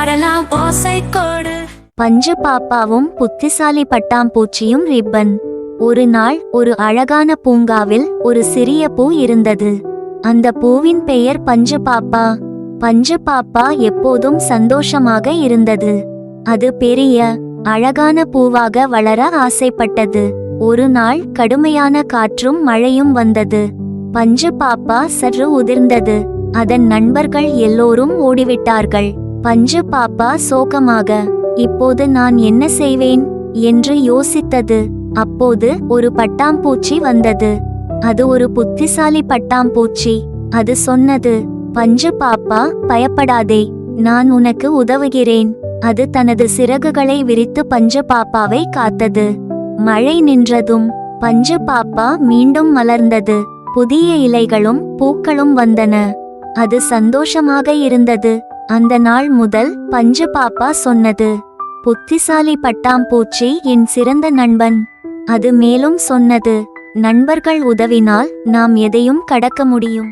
பாடலாம் ஓசை கோடு. பஞ்சு பாப்பாவும் புத்திசாலி பட்டாம்பூச்சியும் ரிப்பன். ஒரு நாள் ஒரு அழகான பூங்காவில் ஒரு சிறிய பூ இருந்தது. அந்த பூவின் பெயர் பஞ்சு பாப்பா. பஞ்சு பாப்பா எப்போதும் சந்தோஷமாக இருந்தது. அது பெரிய அழகான பூவாக வளர ஆசைப்பட்டது. ஒரு நாள் கடுமையான காற்றும் மழையும் வந்தது. பஞ்சு பாப்பா சற்று உதிர்ந்தது. அதன் நண்பர்கள் எல்லோரும் ஓடிவிட்டார்கள். பஞ்சு பாப்பா சோகமாக, இப்போது நான் என்ன செய்வேன் என்று யோசித்தது. அப்போது ஒரு பட்டாம்பூச்சி வந்தது. அது ஒரு புத்திசாலி பட்டாம்பூச்சி. அது சொன்னது, பஞ்சு பாப்பா, பயப்படாதே, நான் உனக்கு உதவுகிறேன். அது தனது சிறகுகளை விரித்து பஞ்சு பாப்பாவை காத்தது. மழை நின்றதும் பஞ்சு பாப்பா மீண்டும் மலர்ந்தது. புதிய இலைகளும் பூக்களும் வந்தன. அது சந்தோஷமாக இருந்தது. அந்த நாள் முதல் பஞ்சு பாப்பா சொன்னது, புத்திசாலி பட்டாம்பூச்சி என் சிறந்த நண்பன். அது மேலும் சொன்னது, நண்பர்கள் உதவினால் நாம் எதையும் கடக்க முடியும்.